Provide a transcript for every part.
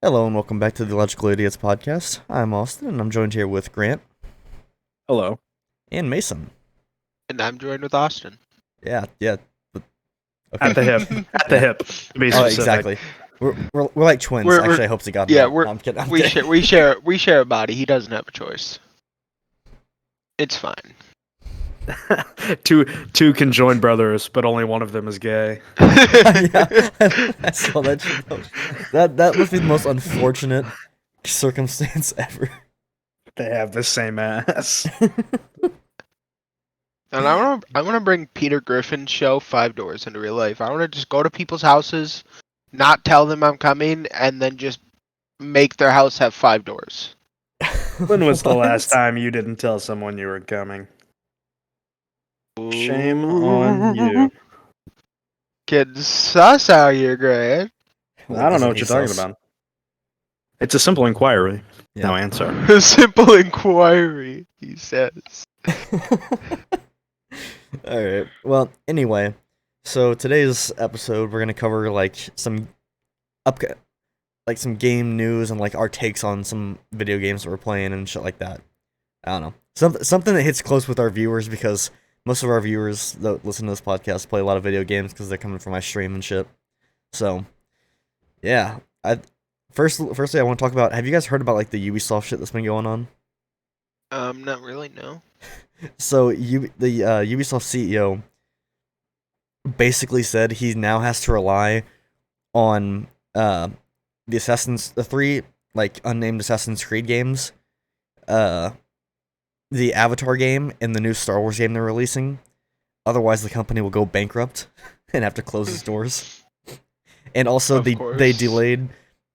Hello and welcome back to the Logical Idiots podcast. I'm Austin and I'm joined here with Grant Hello. and Mason. And I'm joined with Austin. Yeah. Okay. At the hip. At the hip. To be Oh, specific. exactly. We're like twins. We're- Actually, I hope to God. Yeah, no, I'm kidding. I'm we kidding. share a body. He doesn't have a choice. It's fine. two conjoined brothers, but only one of them is gay. Yeah, I saw that. Shit. That must be the most unfortunate circumstance ever. They have the same ass. And I wanna bring Peter Griffin's show 5 Doors into real life. I wanna just go to people's houses, not tell them I'm coming, and then just make their house have 5 doors. When was the What? last time you didn't tell someone you were coming? Shame on you. Getting sus out here, Grant. I don't know what you're talking about. It's a simple inquiry. Yeah. No answer. A simple inquiry, he says. All right. Well, anyway, so today's episode we're gonna cover like some some game news and like our takes on some video games that we're playing and shit like that. I don't know, something that hits close with our viewers because most of our viewers that listen to this podcast play a lot of video games because they're coming from my stream and shit. So, yeah. Firstly, I want to talk about. Have you guys heard about like the Ubisoft shit that's been going on? Not really, no. So the Ubisoft CEO basically said he now has to rely on the 3 like unnamed Assassin's Creed games, the Avatar game, and the new Star Wars game they're releasing. Otherwise, the company will go bankrupt and have to close its doors. And also, they delayed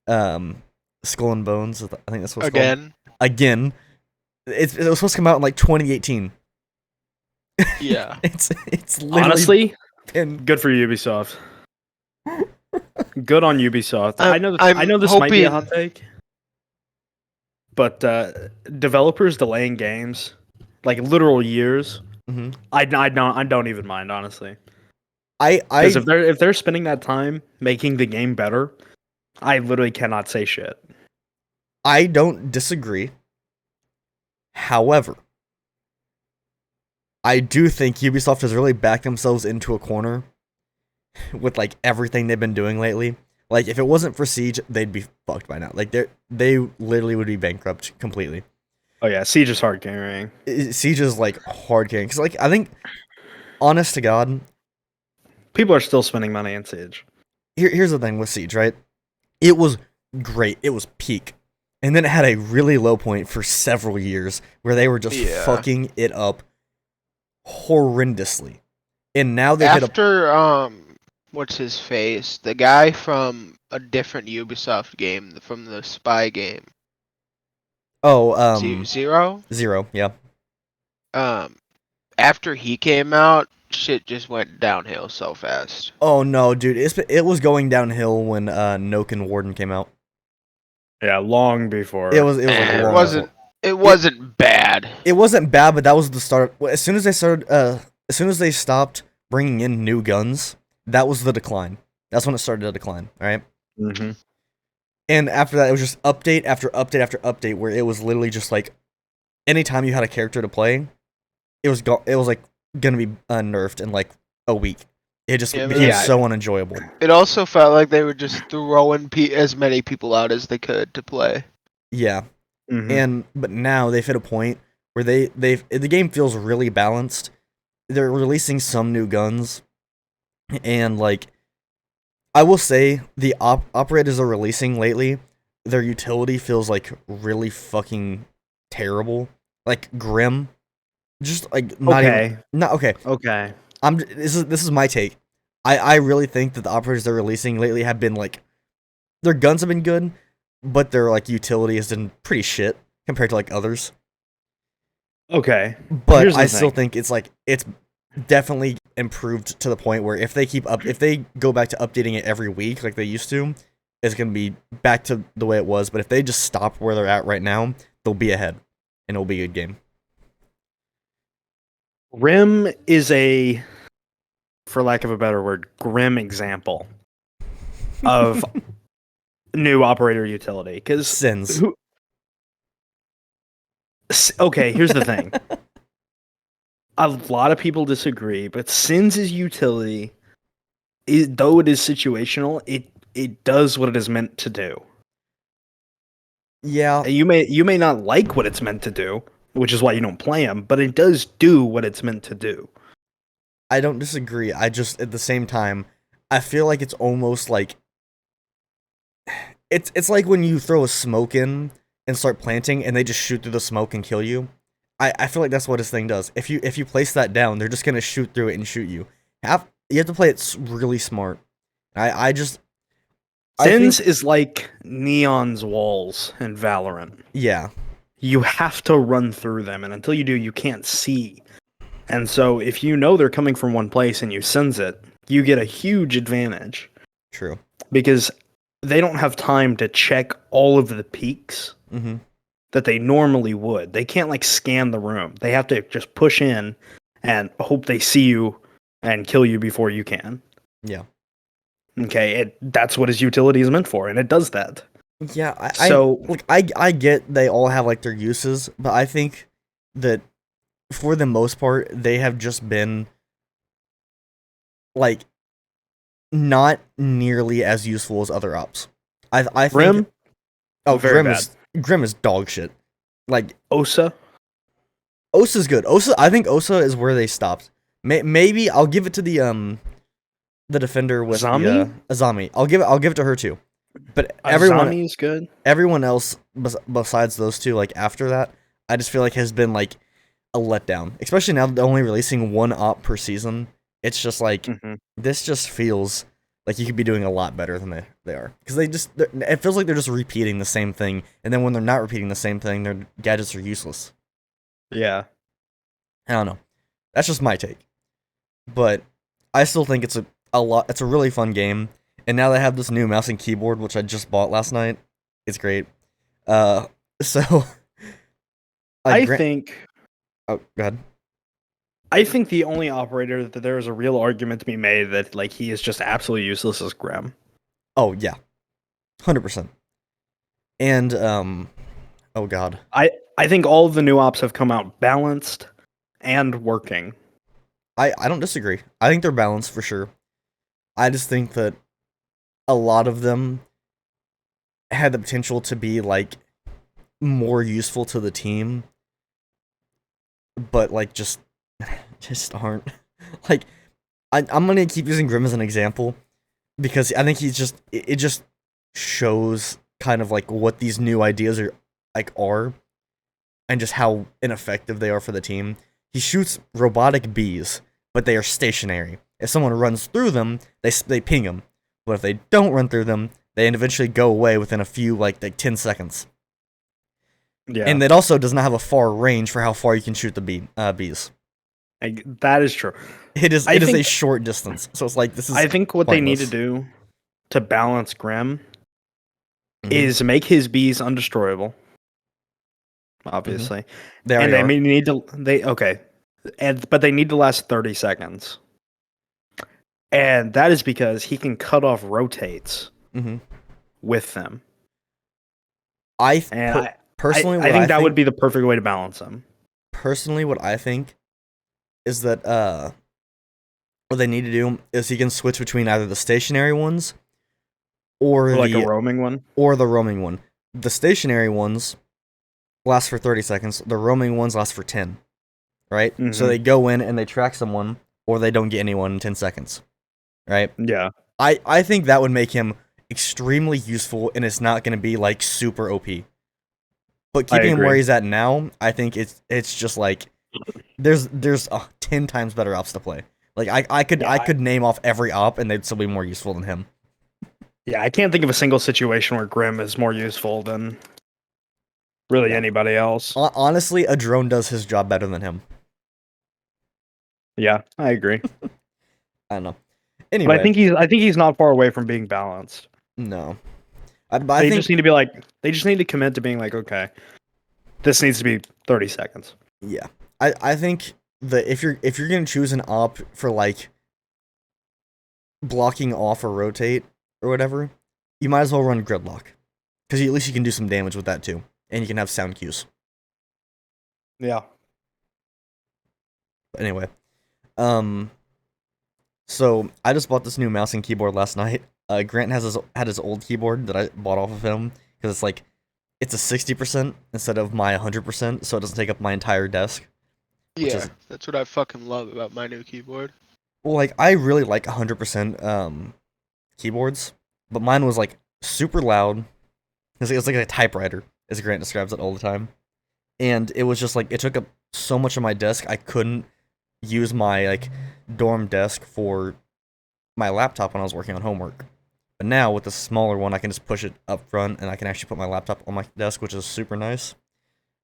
Skull and Bones. I think that's what's called. Again. It was supposed to come out in like 2018. Yeah. It's literally Honestly, been... good for Ubisoft. Good on Ubisoft. I know this hoping... might be a hot take, but developers delaying games like literal years. Mm-hmm. I don't even mind, honestly. Because if they're spending that time making the game better, I literally cannot say shit. I don't disagree. However, I do think Ubisoft has really backed themselves into a corner with like everything they've been doing lately. Like if it wasn't for Siege, they'd be fucked by now. Like they literally would be bankrupt completely. Oh yeah, Siege is hard carrying. Siege is like hard carrying because like I think, honest to God, people are still spending money in Siege. Here's the thing with Siege, right? It was great. It was peak. And then it had a really low point for several years where they were just fucking it up horrendously. And now they what's his face? The guy from a different Ubisoft game, from the spy game. Oh, Zero? Zero, yeah. After he came out, shit just went downhill so fast. Oh no, dude. It was going downhill when Noke and Warden came out. Yeah, long before. It was like long before. It wasn't bad. It wasn't bad, but that was the start. As soon as they stopped bringing in new guns, that was the decline. That's when it started to decline. All right. Mm-hmm. And after that, it was just update after update after update, where it was literally just like, anytime you had a character to play, it was like gonna be nerfed in like a week. It just became so unenjoyable. It also felt like they were just throwing as many people out as they could to play. Yeah. Mm-hmm. But now they've hit a point where the game feels really balanced. They're releasing some new guns, and like I will say the operators they're releasing lately, their utility feels like really fucking terrible, like grim. Just like not okay. Okay. This is my take. I really think that the operators they're releasing lately have been like, their guns have been good, but their like utility has been pretty shit compared to like others. Okay. But I still think it's definitely improved to the point where if they go back to updating it every week like they used to, it's gonna be back to the way it was. But if they just stop where they're at right now, they'll be ahead, and it'll be a good game. Rim is a, for lack of a better word, grim example of new operator utility because Sins. Okay, here's the thing. A lot of people disagree, but Sins' utility, though it is situational, it does what it is meant to do. Yeah, You may not like what it's meant to do, which is why you don't play them, but it does do what it's meant to do. I don't disagree. I just at the same time, I feel like it's almost like it's like when you throw a smoke in and start planting and they just shoot through the smoke and kill you. I feel like that's what this thing does. If you place that down, they're just gonna shoot through it and shoot you. You have to play it really smart. I just Sins is like Neon's walls in Valorant. yeah. You have to run through them, and until you do, you can't see. And so if you know they're coming from one place and you sense it, you get a huge advantage. True. Because they don't have time to check all of the peaks Mm-hmm. that they normally would. They can't like scan the room. They have to just push in and hope they see you and kill you before you can. Yeah. Okay, that's what his utility is meant for, and it does that. Yeah, So- I get they all have like their uses, but I think that for the most part they have just been like not nearly as useful as other ops. I think Grim, very Grim is dog shit. Like Osa, Osa's good. I think Osa is where they stopped. Maybe I'll give it to the defender with Azami? the Azami. I'll give it to her too. But everyone Azami is good. everyone else besides those two, like after that, I just feel like has been like a letdown. Especially now that they're only releasing one op per season. It's just like this just feels like you could be doing a lot better than they are. Because it feels like they're just repeating the same thing, and then when they're not repeating the same thing, their gadgets are useless. Yeah. I don't know. That's just my take. But I still think it's a really fun game. And now they have this new mouse and keyboard, which I just bought last night. It's great. So I think oh, go ahead. I think the only operator that there is a real argument to be made that like he is just absolutely useless is Grim. Oh yeah, 100%. And oh god, I think all of the new ops have come out balanced and working. I don't disagree. I think they're balanced for sure. I just think that a lot of them had the potential to be like more useful to the team, but like just aren't. Like I'm gonna keep using Grim as an example because I think it just shows kind of like what these new ideas are and just how ineffective they are for the team. He shoots robotic bees, but they are stationary. If someone runs through them, they ping them. But if they don't run through them, they eventually go away within a few like 10 seconds. Yeah, And it also does not have a far range for how far you can shoot the bees. that is true. It is I think- a short distance. So it's like this is I think what they need to pointless. do to balance Grim Mhm. is make his bees undestroyable. Obviously, They and already they are. may need to but they need to last 30 seconds. And that is because he can cut off rotates Mhm. with them. I And personally I think that would be the perfect way to balance them. personally what I think is that what they need to do is he can switch between either the stationary ones or Like the a roaming one. or the roaming one. The stationary ones last for 30 seconds. The roaming ones last for 10. Right? So Mhm. they go in and they track someone or they don't get anyone in 10 seconds. Right? Yeah. I think that would make him extremely useful and it's not going to be like super OP. But keeping him where agree. he's at now, I think it's just like there's 10 times better ops to play. Like I could name off every op and they'd still be more useful than him. Yeah, I can't think of a single situation where Grim is more useful than really Yeah. anybody else. Honestly, a drone does his job better than him. Yeah, I agree. I don't know. Anyway, But I think he's not far away from being balanced. no. But They I think just need to be like they just need to commit to being like, okay, this needs to be 30 seconds. yeah. I think that if you're gonna choose an op for like blocking off or rotate or whatever, you might as well run Gridlock. Because at least you can do some damage with that too. And you can have sound cues. Yeah. But anyway. So I just bought this new mouse and keyboard last night. Grant had his old keyboard that I bought off of him. Because it's a 60% instead of my 100%, so it doesn't take up my entire desk. Yeah, that's what I fucking love about my new keyboard. Well, like, I really like 100% keyboards, but mine was, like, super loud. It was like a typewriter, as Grant describes it all the time. And it was just, like, it took up so much of my desk, I couldn't use my, like, dorm desk for my laptop when I was working on homework. But now, with the smaller one, I can just push it up front, and I can actually put my laptop on my desk, which is super nice.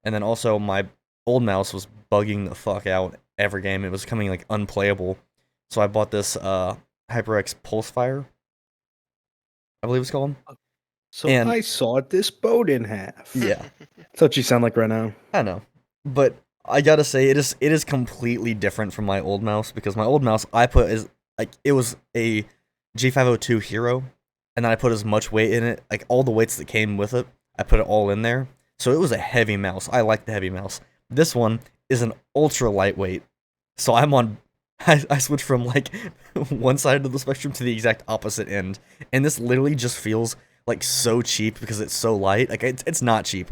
And then also, my old mouse was bugging the fuck out every game. It was becoming, like, unplayable. So I bought this HyperX Pulsefire, I believe it's called. So And- I sawed this boat in half. Yeah, That's what you sound like right now. I know. But I gotta say, it is completely different from my old mouse, because my old mouse, I put as, like, it was a G502 Hero, and then I put as much weight in it, like, all the weights that came with it, I put it all in there. So it was a heavy mouse. I like the heavy mouse. This one is an ultra lightweight. So I switched from, like, one side of the spectrum to the exact opposite end. And this literally just feels, like, so cheap because it's so light. Like, it's not cheap.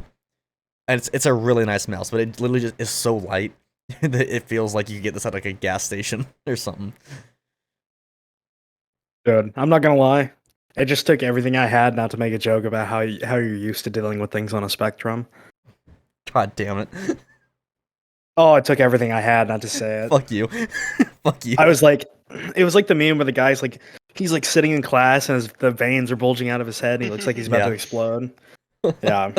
And it's a really nice mouse, but it literally just is so light that it feels like you get this at, like, a gas station or something. Dude, I'm not gonna lie. It just took everything I had not to make a joke about how you're used to dealing with things on a spectrum. God damn it. Oh, it took everything I had not to say it. Fuck you. Fuck you. I was like, it was like the meme where the guy's like, he's like sitting in class and the veins are bulging out of his head and he looks like he's about Yeah. to explode. Yeah.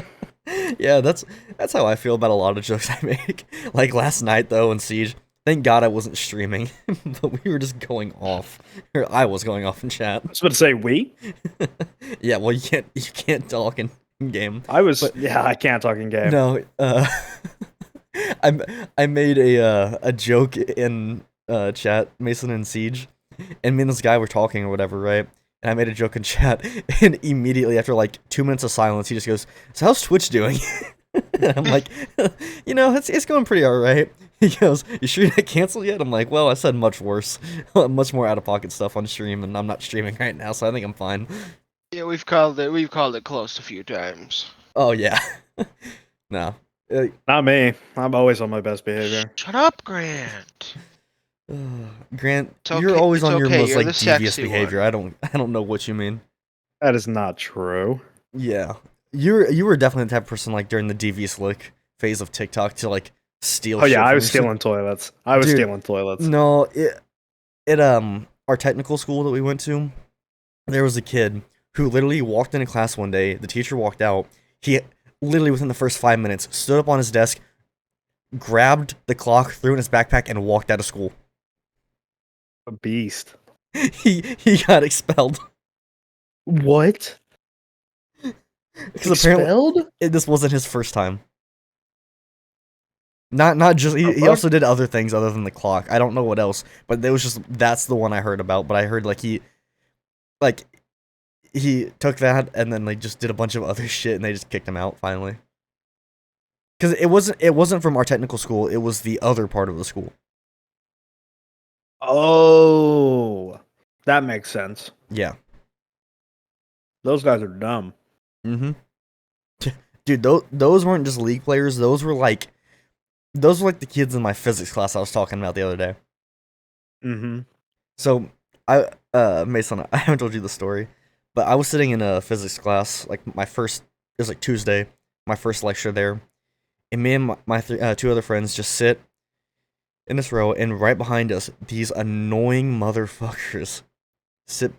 Yeah, that's how I feel about a lot of jokes I make. Like last night though in Siege, thank God I wasn't streaming, but we were just going off. Or I was going off in chat. I was about to say we. Yeah, well you can't talk in game. I can't talk in game. No, I made a joke in chat, Mason and Siege, and me and this guy were talking or whatever, right? And I made a joke in chat, and immediately after like 2 minutes of silence, he just goes, "So how's Twitch doing?" And I'm like, it's going pretty alright. He goes, "You sure you didn't cancel yet?" I'm like, "Well, I said much worse, much more out of pocket stuff on stream, and I'm not streaming right now, so I think I'm fine." Yeah, we've called it close a few times. Oh yeah, no. Not me. I'm always on my best behavior. Shut up, Grant. Grant, It's you're okay- always it's on your okay, most you're like the devious sexy behavior. one. I don't know what you mean. That is not true. Yeah, you were definitely the type of person like during the devious look phase of TikTok to like steal. Oh shit yeah, I from was your stealing toilets. I was Dude, stealing toilets. No, it our technical school that we went to, there was a kid who literally walked into class one day. The teacher walked out. He literally within the first 5 minutes stood up on his desk, grabbed the clock, threw it in his backpack, and walked out of school. A beast. He got expelled What? because apparently Expelled? this wasn't his first time. Not just he What? also did other things other than the clock. I don't know what else, but that's the one I heard about. But I heard he took that and then like just did a bunch of other shit and they just kicked him out finally. Because it wasn't from our technical school. It was the other part of the school. Oh, that makes sense. Yeah. Those guys are dumb. Mm-hmm. Dude, those weren't just league players. Those were like the kids in my physics class I was talking about the other day. Mm-hmm. So Mason, I haven't told you the story, but I was sitting in a physics class, like it was like Tuesday, my first lecture there, and me and my two other friends just sit in this row, and right behind us, these annoying motherfuckers sit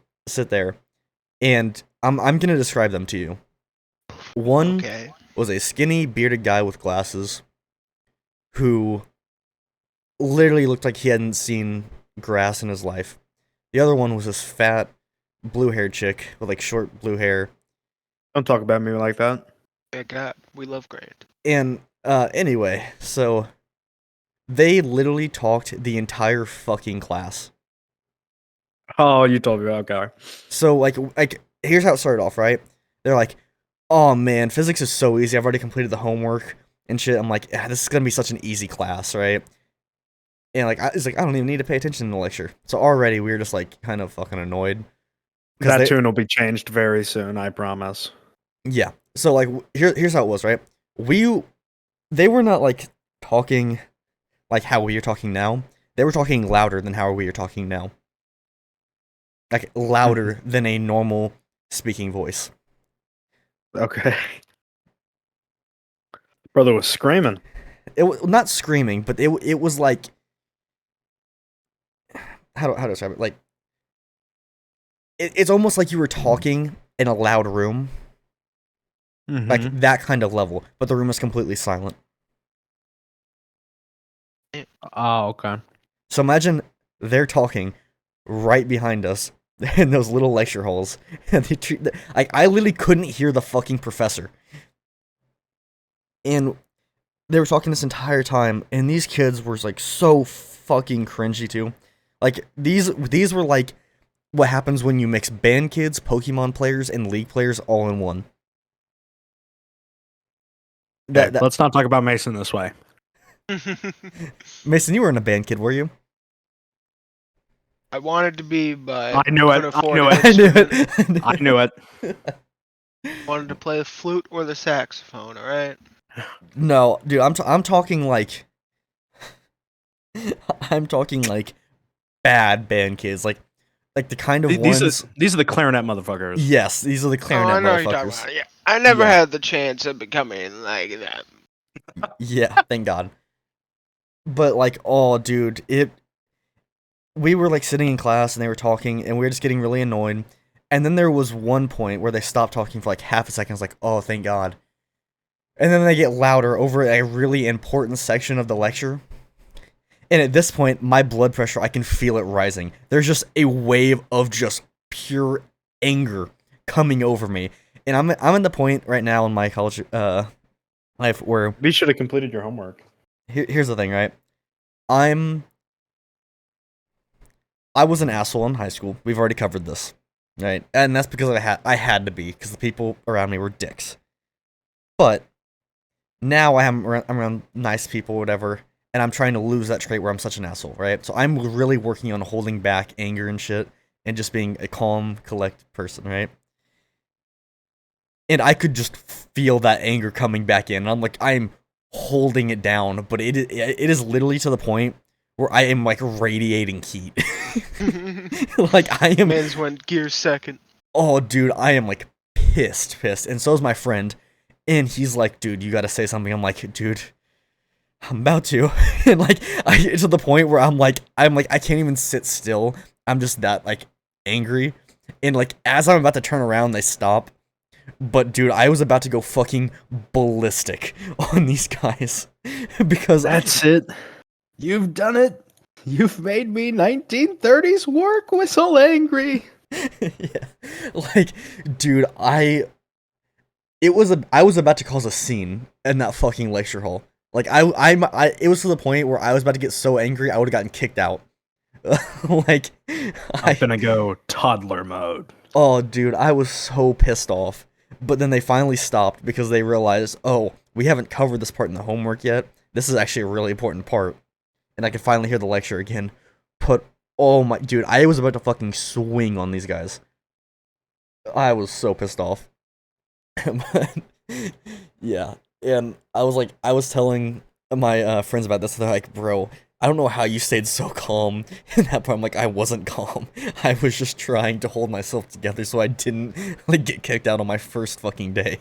there, and I'm gonna describe them to you. One Okay. was a skinny, bearded guy with glasses, who literally looked like he hadn't seen grass in his life. The other one was this fat, blue-haired chick with like short blue hair. Don't talk about me like that. Yeah, God, we love Grant. And anyway, so they literally talked the entire fucking class. Oh, you told me. Okay. So like here's how it started off, right? They're like, "Oh man, physics is so easy. I've already completed the homework and shit." I'm like, "Yeah, this is gonna be such an easy class, right?" And like, it's like I don't even need to pay attention in the lecture. So already we were just like kind of fucking annoyed. That tune will be changed very soon, I promise. Yeah. So like, here's how it was, right? They were not like talking like how we are talking now. They were talking louder than how we are talking now. Like louder than a normal speaking voice. Okay. Brother was screaming. It was not screaming, but it was like how to describe it? Like it's almost like you were talking in a loud room, like that kind of level, but the room is completely silent. Oh, okay. So imagine they're talking right behind us in those little lecture halls, and I literally couldn't hear the fucking professor, and they were talking this entire time, and these kids were like so fucking cringy too. Like these were like what happens when you mix band kids, Pokemon players, and League players all in one. Let's not talk about Mason this way. Mason, you were in a band kid, were you? I wanted to be, but I knew it. couldn't I afford knew an it. instrument. I knew it. Wanted to play the flute or the saxophone. All right. No, dude, I'm talking like I'm talking like bad band kids, like the kind of These ones. these are the clarinet motherfuckers. Yes, these are the Oh, clarinet I know what you're talking motherfuckers. about. Yeah, I never Yeah. had the chance of becoming like that. Yeah, thank God. But like, oh, dude, we were like sitting in class and they were talking, and we were just getting really annoyed. And then there was one point where they stopped talking for like half a second. I was like, oh, thank God. And then they get louder over a really important section of the lecture. And at this point, my blood pressure, I can feel it rising. There's just a wave of just pure anger coming over me. And I'm at the point right now in my college life where We should have completed your homework. here's the thing, right? I was an asshole in high school. We've already covered this, right? And that's because I had to be, because the people around me were dicks. But now I'm around nice people, whatever, and I'm trying to lose that trait where I'm such an asshole, right? So I'm really working on holding back anger and shit, and just being a calm, collected person, right? And I could just feel that anger coming back in. And I'm like, I'm holding it down, but it is literally to the point where I am like radiating heat. Like I am. Man's went gear second. Oh, dude, I am like pissed, and so is my friend. And he's like, dude, you gotta say something. I'm like, dude, I'm about to. And like, it's to the point where I'm like, I can't even sit still. I'm just that like angry. And like, as I'm about to turn around, they stop. But dude, I was about to go fucking ballistic on these guys because That's it. You've done it. You've made me 1930s work whistle angry. yeah, like, dude, I was about to cause a scene in that fucking lecture hall. Like it was to the point where I was about to get so angry I would have gotten kicked out. Like I'm gonna go toddler mode. Oh, dude, I was so pissed off. But then they finally stopped because they realized, oh, we haven't covered this part in the homework yet. This is actually a really important part. And I could finally hear the lecture again. But, oh my, dude, I was about to fucking swing on these guys. I was so pissed off. But, yeah. And I was telling my friends about this. They're like, bro, I don't know how you stayed so calm in that part. I'm like, I wasn't calm. I was just trying to hold myself together so I didn't like get kicked out on my first fucking day.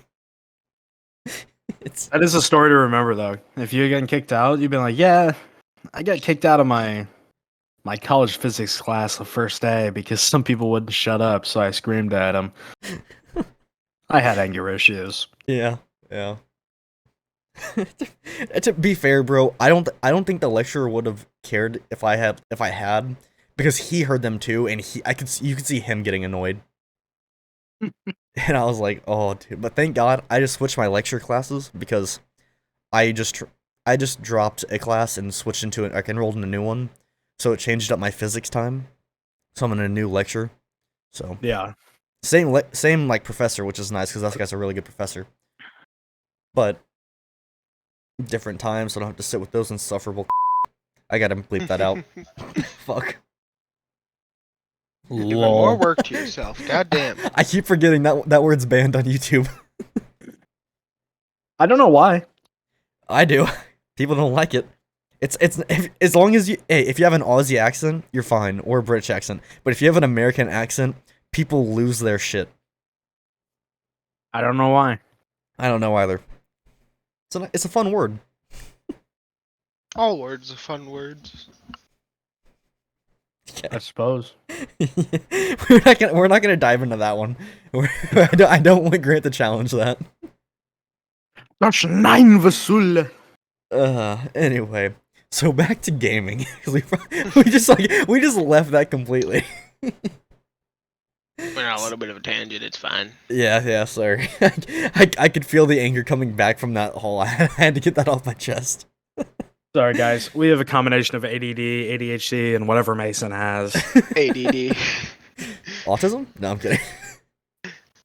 That is a story to remember, though. If you had gotten kicked out, you'd been like, yeah, I got kicked out of my college physics class the first day because some people wouldn't shut up, so I screamed at them. I had anger issues. Yeah. To be fair, bro, I don't think the lecturer would have cared if I had because he heard them too, and you could see him getting annoyed. And I was like, oh, dude. But thank God I just switched my lecture classes because I just dropped a class and switched into it. I enrolled in a new one, so it changed up my physics time. So I'm in a new lecture. So Yeah. Same like professor, which is nice because that guy's a really good professor. But different times, so I don't have to sit with those insufferable. I gotta bleep that out. Fuck. Even more work to yourself. God damn. I keep forgetting that word's banned on YouTube. I don't know why. I do. People don't like it. As long as if you have an Aussie accent, you're fine, or a British accent. But if you have an American accent, people lose their shit. I don't know why. I don't know either. It's a fun word. All words are fun words. I suppose. We're not gonna dive into that one. I don't want Grant to challenge that. That's 9 Vasul. Anyway, so back to gaming. we just left that completely. Went on a little bit of a tangent. It's fine. Yeah. Sorry. I could feel the anger coming back from that hole. I had to get that off my chest. Sorry, guys. We have a combination of ADD, ADHD, and whatever Mason has. ADD. Autism? No, I'm kidding.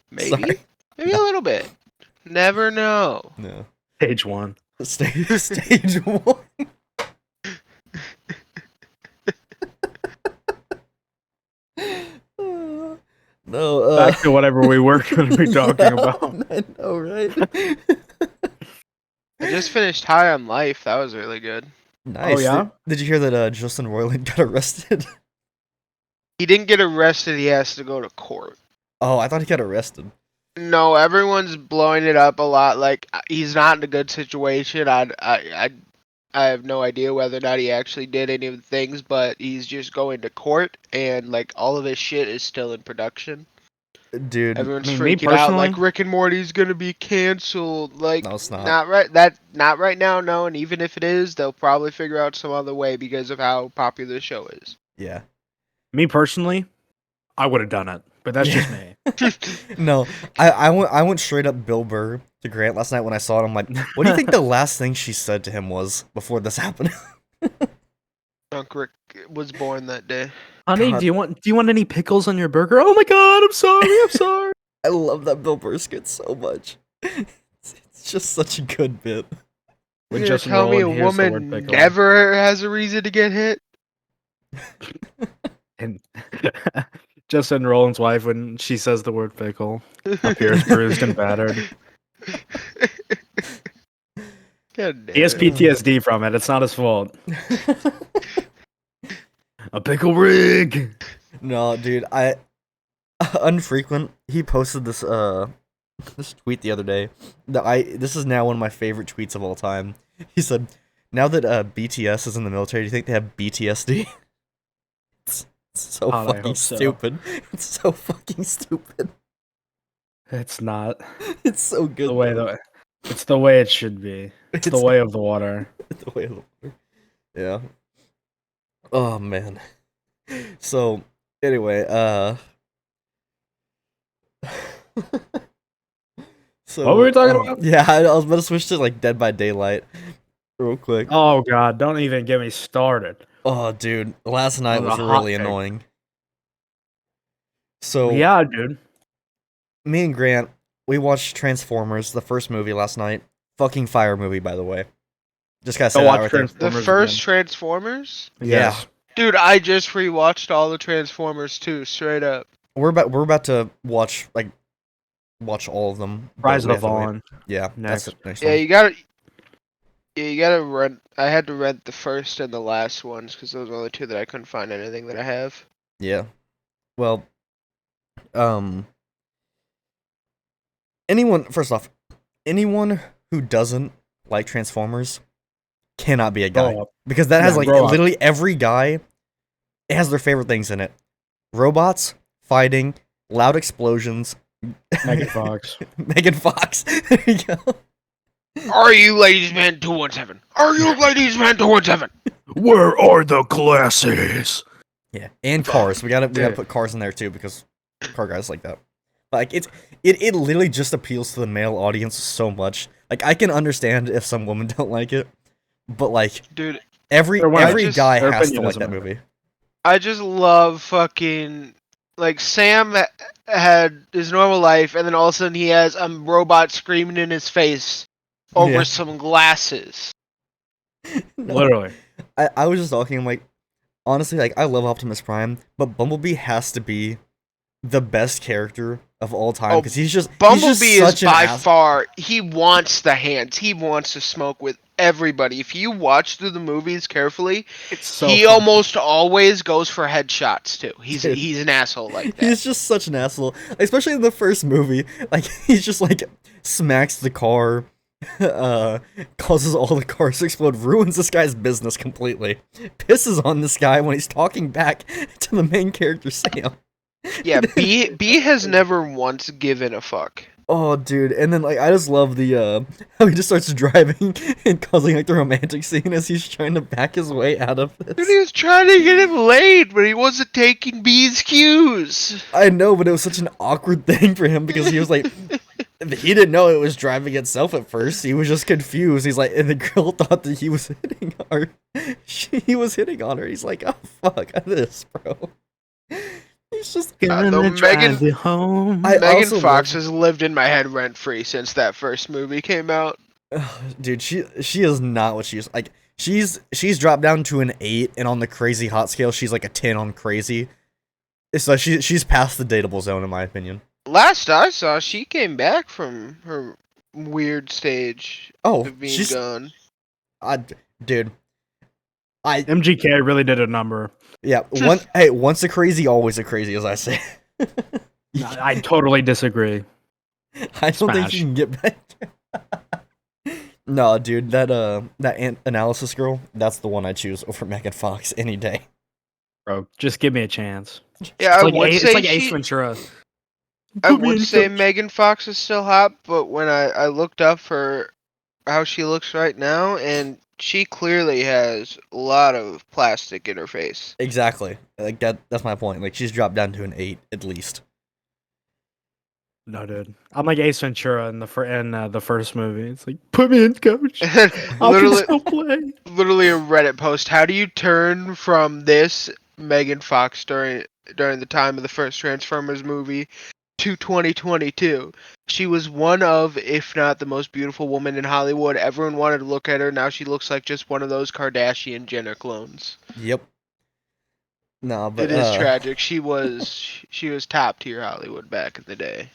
Maybe. Sorry. Maybe a little bit. Never know. No. Stage 1. Stage 1. No. Back to whatever we were going to be talking about. I know, right? I just finished High on Life. That was really good. Nice. Oh, yeah? Did you hear that Justin Roiland got arrested? He didn't get arrested. He has to go to court. Oh, I thought he got arrested. No, everyone's blowing it up a lot. Like he's not in a good situation. I have no idea whether or not he actually did any of the things, but he's just going to court, and like all of his shit is still in production. Dude, Everyone's me freaking out. Like personally- Rick and Morty's gonna be canceled. Like no, it's not. not right now. No, and even if it is, they'll probably figure out some other way because of how popular the show is. Yeah. Me personally, I would have done it, but that's just me. No, I went straight up Bill Burr to Grant last night when I saw it. I'm like, what do you think the last thing she said to him was before this happened? Drunk Rick was born that day. Honey, God. do you want any pickles on your burger? Oh my god, I'm sorry. I love that Bill Burr skit so much. It's just such a good bit. When You're gonna Justin tell me a Roiland hears the word woman pickle. never has a reason to get hit? And Justin Roland's wife, when she says the word pickle, appears bruised and battered. God damn He has it. PTSD from it. It's not his fault. A pickle rig. No, dude, Unfrequent, he posted this this tweet the other day. This is now one of my favorite tweets of all time. He said, "Now that BTS is in the military, do you think they have BTSD?" It's so God, I fucking hope so. stupid. It's so fucking stupid. It's not It's so good. the way though. that it's the way it should be. It's the way of the water. The way of the water. Yeah. Oh man. So anyway, so What were we talking about? Yeah, I was about to switch to like Dead by Daylight real quick. Oh god, don't even get me started. Oh, dude, last night On was the hot really take. annoying. So Yeah, dude. me and Grant, we watched Transformers, the first movie last night. Fucking fire movie, by the way. Just gotta say Go that watch right there. The Transformers first again. Transformers? Yes. Dude, I just rewatched all the Transformers too, straight up. We're about to watch all of them. but Rise we of the have to wait. Vaughn. Yeah, Next. that's the next Yeah, one. you gotta rent. I had to rent the first and the last ones because those are the only two that I couldn't find anything that I have. Yeah. Well, first off, anyone who doesn't like Transformers cannot be a guy. Grow up. Because that has Yeah, like grow up. literally every guy, it has their favorite things in it. Robots, fighting, loud explosions. Megan Fox. Megan Fox. There you go. Are you Ladies Man 217? Are you Ladies Man 217? Where are the glasses? Yeah, and cars. We gotta Dude. put cars in there too because car guys like that. Like it literally just appeals to the male audience so much. Like I can understand if some women don't like it, but like Dude, every Or when I every just- guy their has to opinion like doesn't that matter. movie. I just love fucking Like Sam had his normal life, and then all of a sudden he has a robot screaming in his face over Yeah. some glasses. No, Literally. I was just talking, like, honestly, like, I love Optimus Prime, but Bumblebee has to be the best character of all time Oh, because he's just Bumblebee is such an by ass. far, he wants the hands. He wants to smoke with everybody. If you watch through the movies carefully, It's so he funny. almost always goes for headshots too. He's Dude. he's an asshole like that. He's just such an asshole, especially in the first movie. Like, he's just like smacks the car, causes all the cars to explode, ruins this guy's business completely, pisses on this guy when he's talking back to the main character Sam. Yeah, B has never once given a fuck. Oh, dude, and then like I just love the how he just starts driving and causing like the romantic scene as he's trying to back his way out of Dude, he this. was trying to get him laid, but he wasn't taking B's cues. I know, but it was such an awkward thing for him because he was like, he didn't know it was driving itself at first. He was just confused. He's like, and the girl thought that he was hitting her. He was hitting on her. He's like, oh fuck this, bro. He's just. Though Megan home. I Megan also Fox love- has lived in my head rent free since that first movie came out. Dude, she is not what she is. Like, she's dropped down to an 8, and on the crazy hot scale, she's like a 10 on crazy. It's like she's past the dateable zone in my opinion. Last I saw, she came back from her weird stage Oh, of being she's gone. dude. MGK really did a number. Yeah, once a crazy, always a crazy, as I say. I totally disagree. I don't think Smash. you can get back. No, dude, that analysis girl, that's the one I choose over Megan Fox any day. Bro, just give me a chance. Yeah, It's I like, would it's say like Ace she- Ventura. I Put me would in, say coach. Megan Fox is still hot, but when I looked up for how she looks right now, and she clearly has a lot of plastic in her face. Exactly. Like that's my point. Like she's dropped down to an 8 at least. No, dude. I'm like Ace Ventura in the first movie. It's like, put me in, coach. I can literally, still play. literally a Reddit post. How do you turn from this Megan Fox during the time of the first Transformers movie to 2022? She was one of, if not the most beautiful woman in Hollywood. Everyone wanted to look at her. Now she looks like just one of those Kardashian Jenner clones. Yep. No, but It is tragic. She was top tier Hollywood back in the day.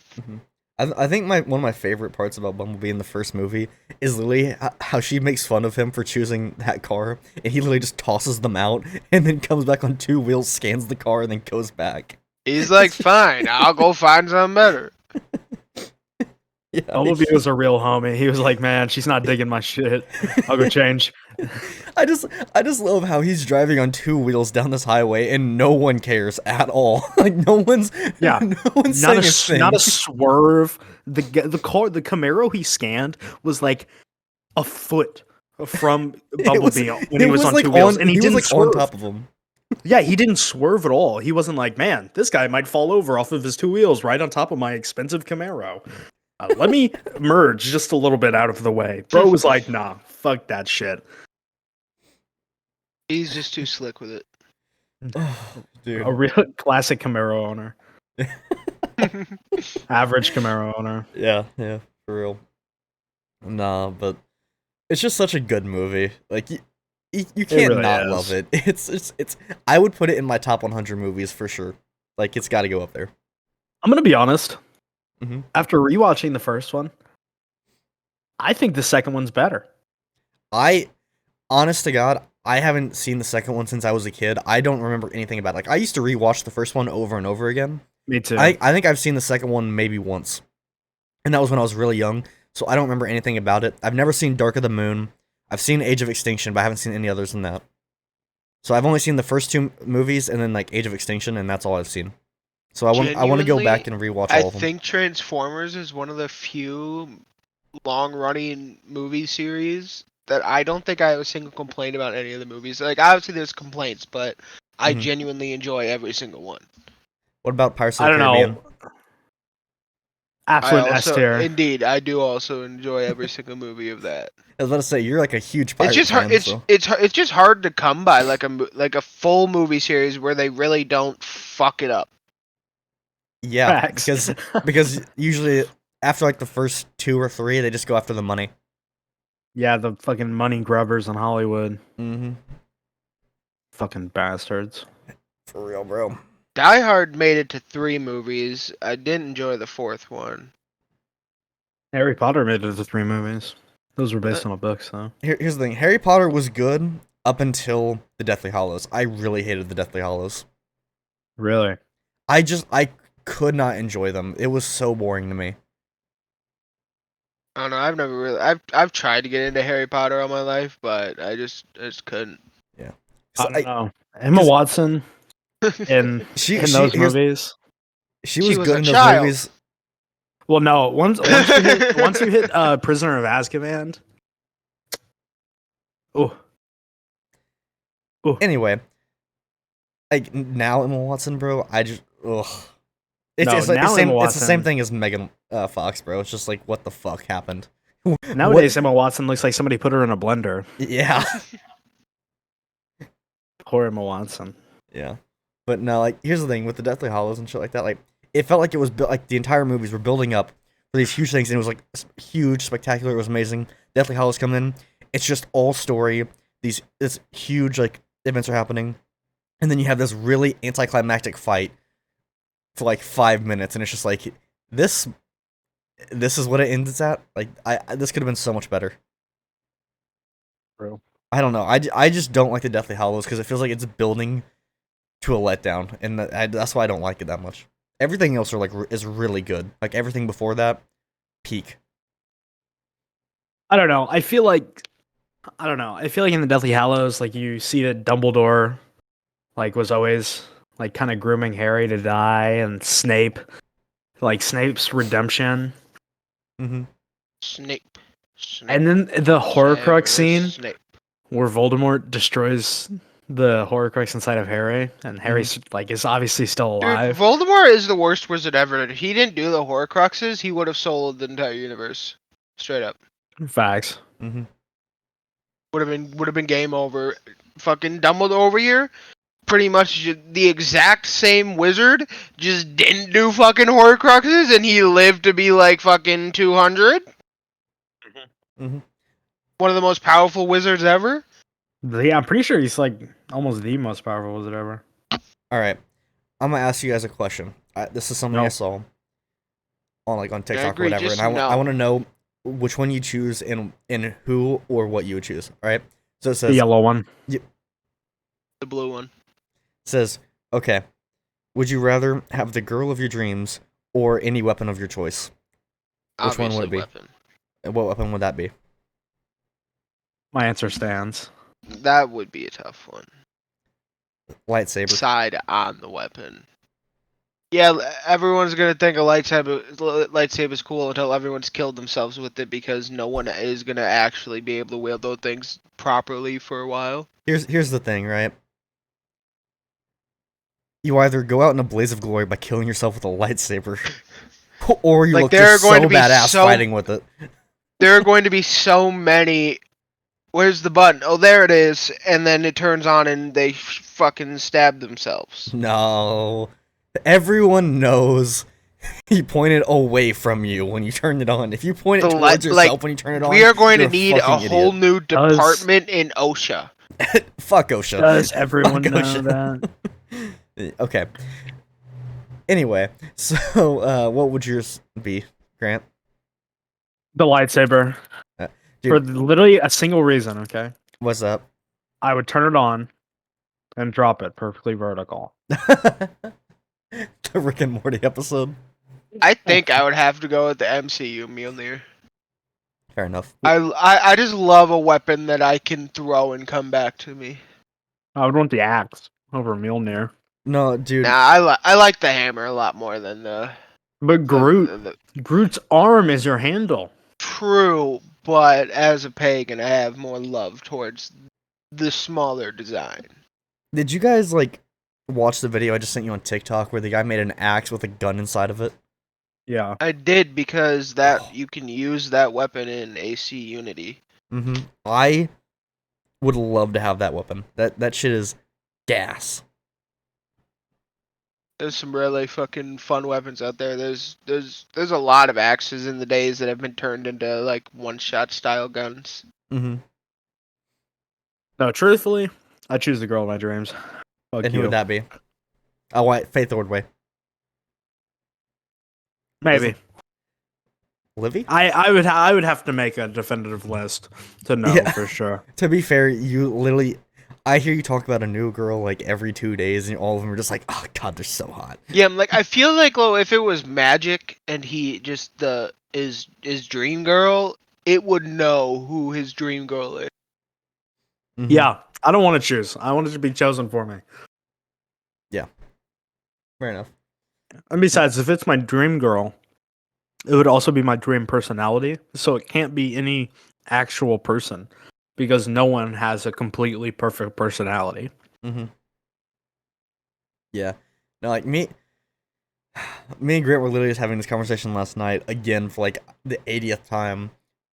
I think one of my favorite parts about Bumblebee in the first movie is literally how she makes fun of him for choosing that car, and he literally just tosses them out, and then comes back on 2 wheels, scans the car, and then goes back. He's like, fine, I'll go find something better. Yeah, Bumblebee was a real homie. He was like, man, she's not digging my shit. I'll go change. I just love how he's driving on 2 wheels down this highway and no one cares at all. Like no one's Yeah. no one's Not saying a, a not a thing. swerve. The Camaro he scanned was like a foot from Bumblebee when he was on 2 wheels, and he didn't was like swerve. on top of him. Yeah, he didn't swerve at all. He wasn't like, man, this guy might fall over off of his 2 wheels right on top of my expensive Camaro. Let me merge just a little bit out of the way. Bro was like, nah, fuck that shit. He's just too slick with it. Dude. A real classic Camaro owner. Average Camaro owner. Yeah, for real. Nah, but it's just such a good movie. Like you can't really not is. love it. It's I would put it in my top 100 movies for sure. Like it's got to go up there. I'm gonna be honest. Mhm. After rewatching the first one, I think the second one's better. Honest to God, I haven't seen the second one since I was a kid. I don't remember anything about it. Like I used to rewatch the first one over and over again. Me too. I think I've seen the second one maybe once. And that was when I was really young, so I don't remember anything about it. I've never seen Dark of the Moon. I've seen Age of Extinction, but I haven't seen any others than that. So I've only seen the first 2 movies and then like Age of Extinction, and that's all I've seen. So I want to go back and rewatch all I of them. think Transformers is one of the few long-running movie series that I don't think I have a single complaint about any of the movies. Like obviously there's complaints, but I Mhm. genuinely enjoy every single one. What about Pirates of I the don't Caribbean? know. Absolute S tier. Indeed, I do also enjoy every single movie of that. I was about to say you're like a huge pirate It's just hard. fan, so. It's just hard to come by like a full movie series where they really don't fuck it up. Yeah, Facts. because usually after like the first 2 or 3, they just go after the money. Yeah, the fucking money grubbers in Hollywood. Mm-hmm. Fucking bastards. For real, bro. Die Hard made it to 3 movies. I didn't enjoy the 4th one. Harry Potter made it to 3 movies. Those were based on a book, so. Here's the thing. Harry Potter was good up until the Deathly Hallows. I really hated the Deathly Hallows. Really? I could not enjoy them. It was so boring to me. I don't know. I've never really. I've tried to get into Harry Potter all my life, but I just couldn't. So I don't know. Emma 'cause- Watson in She those here's- movies. She She was was good a in those child. movies. Well, no. Once you hit Prisoner of Azkaban. Oh. Anyway, like now Emma Watson, bro. I just ugh. It's No, like the now same. Emma It's the same Watson- thing as Megan Fox, bro. It's just like what the fuck happened. Nowadays, Emma Watson looks like somebody put her in a blender. Yeah. Poor Emma Watson. Yeah, but no, like here's the thing with the Deathly Hollows and shit like that. Like it felt like it was like the entire movies were building up for these huge things, and it was like huge, spectacular. It was amazing. Deathly Hollows come in. It's just all story. This huge like events are happening, and then you have this really anticlimactic fight for like 5 minutes, and it's just like this. This is what it ends at. Like this could have been so much better. Bro. I don't know. I just don't like the Deathly Hallows because it feels like it's building to a letdown, and that's why I don't like it that much. Everything else is really good. Like everything before that, peak. I don't know. I feel like in the Deathly Hallows, like you see that Dumbledore, like was always like kind of grooming Harry to die, and Snape's redemption, Mm-hmm. Snape. and then the Horcrux scene Snape. where Voldemort destroys the Horcrux inside of Harry, and Harry's like is obviously still Dude, alive. Voldemort is the worst wizard ever. If he didn't do the Horcruxes, he would have soloed the entire universe. Straight up. Facts. Mm-hmm. Would have been game over. Fucking Dumbledore over here, pretty much the exact same wizard, just didn't do fucking Horcruxes, and he lived to be like fucking 200. Mm-hmm. One of the most powerful wizards ever. Yeah, I'm pretty sure he's like almost the most powerful wizard ever. All right, I'm gonna ask you guys a question. This is something I No. saw on TikTok or agree, whatever, just and no. I want to know which one you choose and who or what you would choose. All right. So it The says yellow one. The blue one. says okay. Would you rather have the girl of your dreams or any weapon of your choice? Which one would Obviously it be? weapon. And what weapon would that be? My answer stands. That would be a tough one. Lightsaber. Side on the weapon. Yeah, everyone's gonna think a lightsaber's cool until everyone's killed themselves with it because no one is gonna actually be able to wield those things properly for a while. Here's the thing, right? You either go out in a blaze of glory by killing yourself with a lightsaber, or you Like, look there just are going so to be badass so- fighting with it. There are going to be so many. Where's the button? Oh, there it is. And then it turns on and they fucking stab themselves. No. Everyone knows he pointed away from you when you turned it on. If you point it The li- towards like, yourself when you turn it on, We are going to you're need a fucking whole idiot. new Does- department in OSHA. Fuck OSHA. Does everyone Fuck know OSHA. that? Okay. Anyway, so what would yours be, Grant? The lightsaber. Dude. For literally a single reason, okay? What's up? I would turn it on and drop it perfectly vertical. The Rick and Morty episode. I think I would have to go with the MCU Mjolnir. Fair enough. I just love a weapon that I can throw and come back to me. I would want the axe over Mjolnir. No, dude. Nah, I like the hammer a lot more than the But Groot's arm is your handle. True, but as a pagan, I have more love towards the smaller design. Did you guys watch the video I just sent you on TikTok where the guy made an axe with a gun inside of it? Yeah. I did because you can use that weapon in AC Unity. Mm-hmm. I would love to have that weapon. That shit is gas. There's some really fucking fun weapons out there. There's a lot of axes in the days that have been turned into like one-shot style guns. Mm-hmm. No, truthfully, I choose the girl of my dreams. Fuck And who you. would that be? Oh, wait, Faith Ordway. Maybe. Livy? I would have to make a definitive list to know Yeah. for sure. To be fair, you literally, I hear you talk about a new girl like every 2 days, and all of them are just like, oh god, they're so hot. Yeah, I'm like I feel like if it was Magic and he just his dream girl, it would know who his dream girl is. Mhm. Yeah, I don't want to choose. I want it to be chosen for me. Fair enough. And besides, if it's my dream girl, it would also be my dream personality. So it can't be any actual person because no one has a completely perfect personality. Mm-hmm. Yeah. No, like me and Grant were literally just having this conversation last night again for like the 80th time.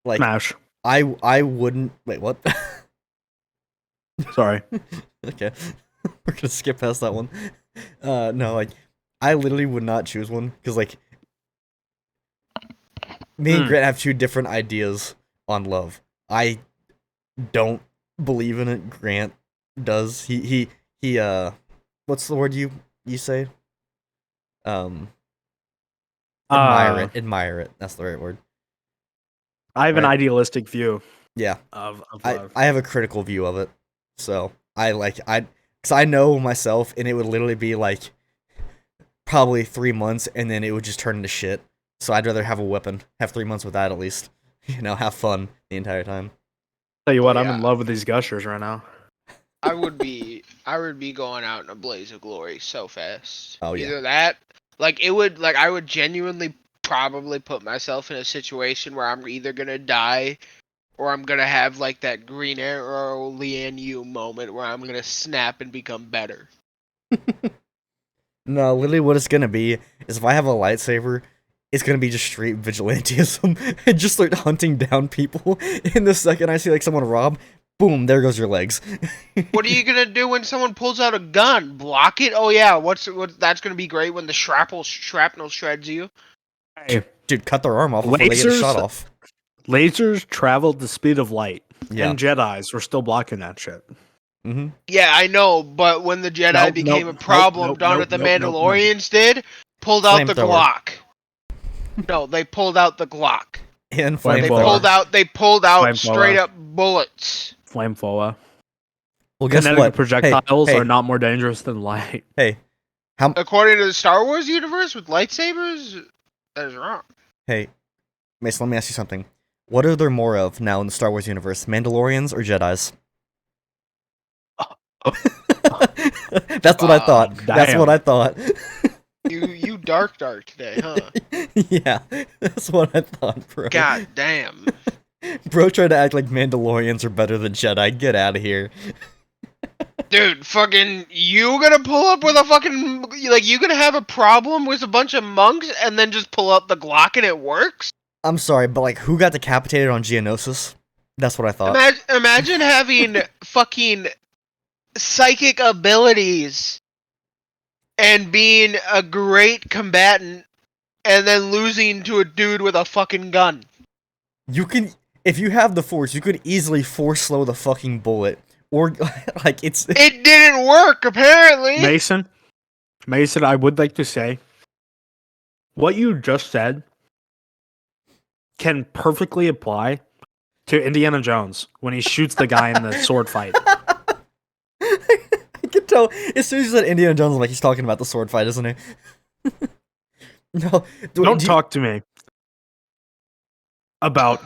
Like Smash. I wouldn't wait, what? Sorry. Okay. We're gonna skip past that one. No, like I literally would not choose one because like me and Grant have two different ideas on love. I don't believe in it. Grant does. He what's the word you say? Admire it. That's the right word. I have an Right. idealistic view Yeah. of I love. have a critical view of it. So because I know myself, and it would literally be like probably 3 months, and then it would just turn into shit. So I'd rather have a weapon, have 3 months with that at least. Have fun the entire time. Tell you what, I'm Yeah. in love with these gushers right now. I would be going out in a blaze of glory so fast. Oh, yeah. Either that, I would genuinely probably put myself in a situation where I'm either gonna die or I'm gonna have like that Green Arrow Lian Yu moment where I'm gonna snap and become better. No, literally what it's gonna be is if I have a lightsaber, it's gonna be just straight vigilantism and just start hunting down people. In the second I see like someone rob, boom, there goes your legs. What are you gonna do when someone pulls out a gun? Block it? Oh yeah, that's gonna be great when the shrapnel shreds you. Hey, Dude, cut their arm off before they get a Lasers? shot off. lasers travel at the speed of light, Yeah. and Jedis were still blocking that shit. Mm-hmm. Yeah, I know, but when the Jedi Nope, became nope, a problem, nope, done nope, what the nope, nope, nope. Mandalorians did, pulled out the Flamethrower. Glock. No, they pulled out the Glock. And Flamethrower. They pulled out Flamethrower. straight up bullets. Flamethrower. Well, guess Kinetic what? projectiles Hey, are not more dangerous than light. Hey, According to the Star Wars universe with lightsabers, that is wrong. hey, Mason, let me ask you something. What are there more of now in the Star Wars universe, Mandalorians or Jedis? That's what I thought. That's Damn. what I thought. You dark today, huh? Yeah, that's what I thought, bro. God damn. Bro tried to act like Mandalorians are better than Jedi. Get out of here. Dude, fucking, you gonna pull up with a fucking, like, you gonna have a problem with a bunch of monks and then just pull up the Glock and it works? I'm sorry, but like, who got decapitated on Geonosis? That's what I thought. Imagine having fucking psychic abilities and being a great combatant and then losing to a dude with a fucking gun. You can, if you have the Force, you could easily force slow the fucking bullet. Or, like, it's... It didn't work, apparently! Mason, I would like to say, what you just said can perfectly apply to Indiana Jones when he shoots the guy in the sword fight. I can tell, as soon as you said Indiana Jones, I'm like, he's talking about the sword fight, isn't he? No, Don't talk to me about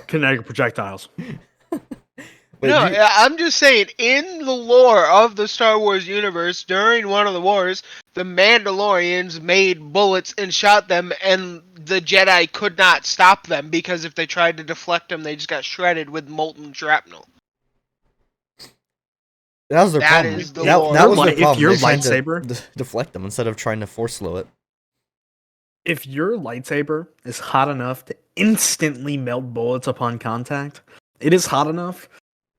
kinetic projectiles. I'm just saying, in the lore of the Star Wars universe, during one of the wars, the Mandalorians made bullets and shot them, and the Jedi could not stop them because if they tried to deflect them, they just got shredded with molten shrapnel. That was their That problem. is the that lore. was their If problem. your They tried to lightsaber- deflect them instead of trying to force slow it. If your lightsaber is hot enough to instantly melt bullets upon contact, it is hot enough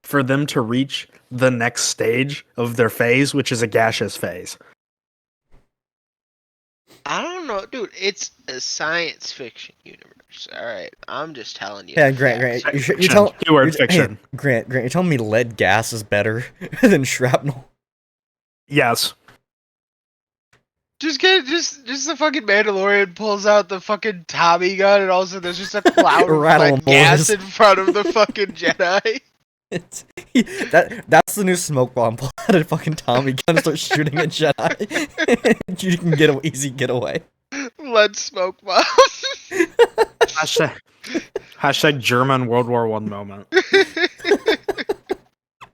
for them to reach the next stage of their phase, which is a gaseous phase. I don't know, dude. It's a science fiction universe. All right, I'm just telling you. Yeah, the Grant, facts. Grant, Fiction. Keyword hey, fiction. Grant, you're telling me lead gas is better than shrapnel? Yes. Just the fucking Mandalorian pulls out the fucking Tommy gun, and all of a sudden there's just a cloud of Rattle lead gas Morris. in front of the fucking Jedi. That's the new smoke bomb. Pull out a fucking Tommy gun and start shooting at Jedi. You can get an easy getaway. Lead smoke bomb. Hashtag German World War I moment.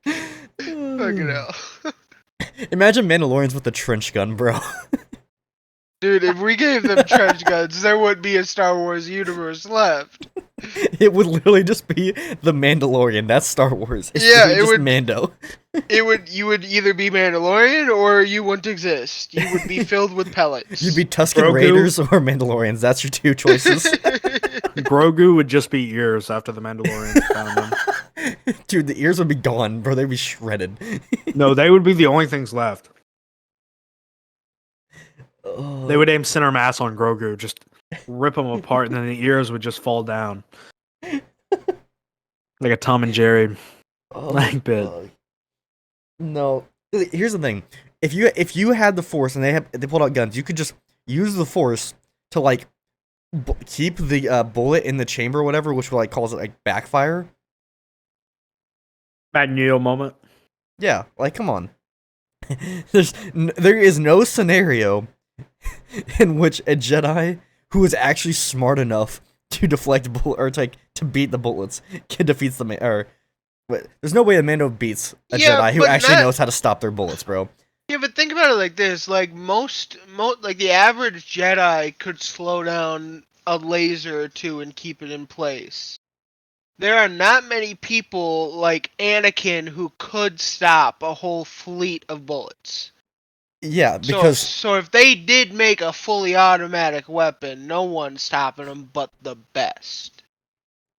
Fucking hell. Imagine Mandalorians with a trench gun, bro. Dude, if we gave them trench guns, there wouldn't be a Star Wars universe left. It would literally just be the Mandalorian. That's Star Wars. It's Yeah, literally it just would- Mando. You would either be Mandalorian or you wouldn't exist. You would be filled with pellets. You'd be Tusken Grogu. Raiders or Mandalorians. That's your two choices. Grogu would just be ears after the Mandalorian found him. Dude, the ears would be gone, bro. They'd be shredded. No, they would be the only things left. Oh, They would aim center mass on Grogu, just rip him apart, and then the ears would just fall down. Like a Tom and Jerry. oh, like bit. fuck. No. Here's the thing. If you had the Force and they pulled out guns, you could just use the Force to like keep the bullet in the chamber or whatever, which will like cause it like backfire. Magneto moment. Yeah, like come on. There is no scenario in which a Jedi who is actually smart enough to deflect bullet or to beat the bullets can defeats the but there's no way a Mando beats a Yeah, Jedi who but actually that- knows how to stop their bullets, bro. Yeah, but think about it like this: like most like the average Jedi could slow down a laser or two and keep it in place. There are not many people like Anakin who could stop a whole fleet of bullets. Yeah, because So if they did make a fully automatic weapon, no one's stopping them but the best.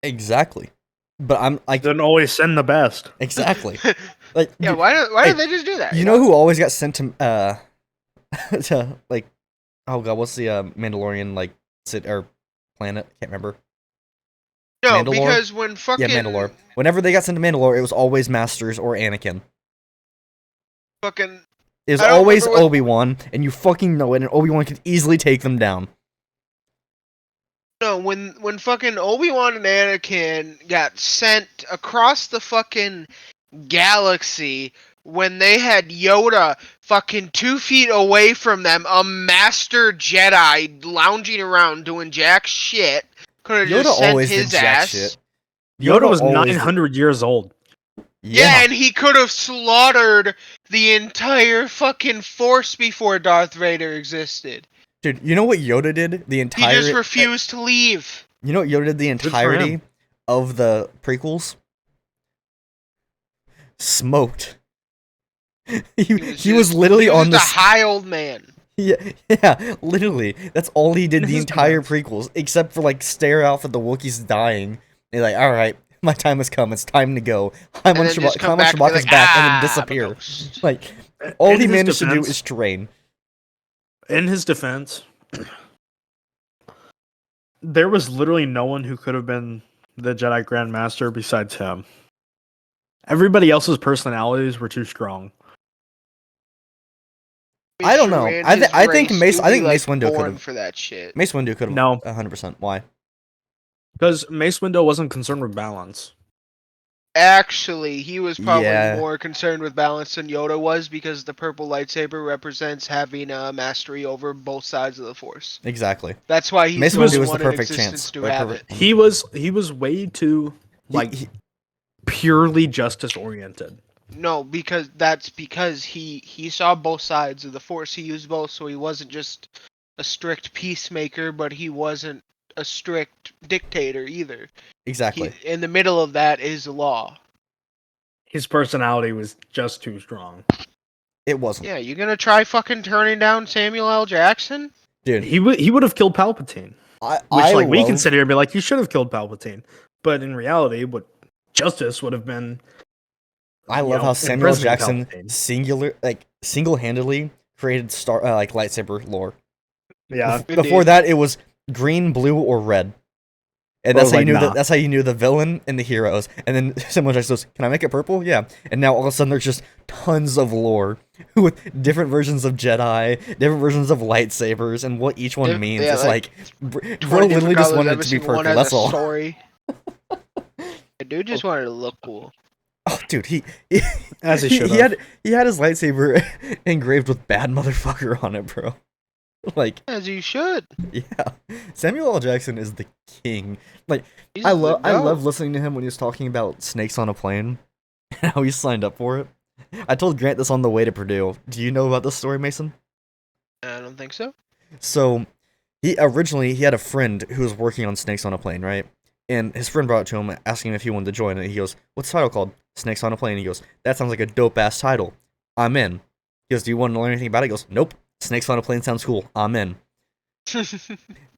exactly. But I'm like Then always send the best. exactly. Like Yeah, you, why did they just do that? you know who always got sent to to like oh god, what's the Mandalorian like or planet? Can't remember. No, Mandalore? because when fucking Yeah, Mandalore. Whenever they got sent to Mandalore, it was always Masters or Anakin. fucking It was I don't always remember what- Obi-Wan, and you fucking know it, and Obi-Wan could easily take them down. No, when fucking Obi-Wan and Anakin got sent across the fucking galaxy, when they had Yoda fucking 2 feet away from them, a master Jedi lounging around doing jack shit, could have Yoda just sent always did his jack ass. shit. Yoda was always- 900 years old. Yeah, and he could have slaughtered the entire fucking Force before Darth Vader existed. Dude, you know what Yoda did the He entire just refused to leave. You know what Yoda did the for entirety him. of the prequels? Smoked. He was literally on just the a high old man. yeah, literally. That's all he did In the his entire defense. prequels, except for like stare out for the Wookiees dying. He's like, all right, my time has come. It's time to go. Climb And on then just come back and be Chewbacca's like, back and then "Ah, I'm a disappear. ghost." Like all In he his managed to do defense- is train. In his defense, there was literally no one who could have been the Jedi Grand Master besides him. Everybody else's personalities were too strong. I don't know. And I his think race Mace- would I think be, Mace Windu born could've- for that shit. Mace Windu could have No. 100%. Why? Because Mace Windu wasn't concerned with balance. Actually, he was probably Yeah. more concerned with balance than Yoda was because the purple lightsaber represents having mastery over both sides of the Force. Exactly. That's why he's Mace the Windu only was the one in perfect existence chance. to Or have perfect- it. He was way too like He- purely justice oriented. No, because he saw both sides of the Force. He used both, so he wasn't just a strict peacemaker, but he wasn't a strict dictator either. exactly. In the middle of that is the law. His personality was just too strong. It wasn't. Yeah, you gonna try fucking turning down Samuel L. Jackson? Dude, He would have killed Palpatine. Which we can love- sit here and be like, you should have killed Palpatine. But in reality, what justice would have been I you love know, how Samuel L. imprisoning Jackson Palpatine. single-handedly created lightsaber lore. Yeah. Before Indeed. that, it was green, blue, or red. And Bro that's was how you like, knew nah. that's how you knew the villain and the heroes. And then someone just goes, "Can I make it purple?" Yeah. And now all of a sudden there's just tons of lore with different versions of Jedi, different versions of lightsabers, and what each one means. Yeah, It's like bro 20 literally different just colors. wanted it Every to be single one purple. has a That's all. story. The dude just wanted to look cool. Oh, dude, he As he he, should he have. had he had his lightsaber engraved with "bad motherfucker" on it, bro. Like, As you should. yeah, Samuel L. Jackson is the king. Like, He's I the love goat. listening to him when he was talking about snakes on a plane and how he signed up for it. I told Grant this on the way to Purdue. Do you know about this story, Mason? I don't think so. So, he had a friend who was working on Snakes on a Plane, right? And his friend brought it to him, asking him if he wanted to join it. He goes, "What's the title called?" "Snakes on a Plane." He goes, "That sounds like a dope ass title. I'm in." He goes, "Do you want to learn anything about it?" He goes, "Nope. Snakes on a Plane sounds cool. I'm in."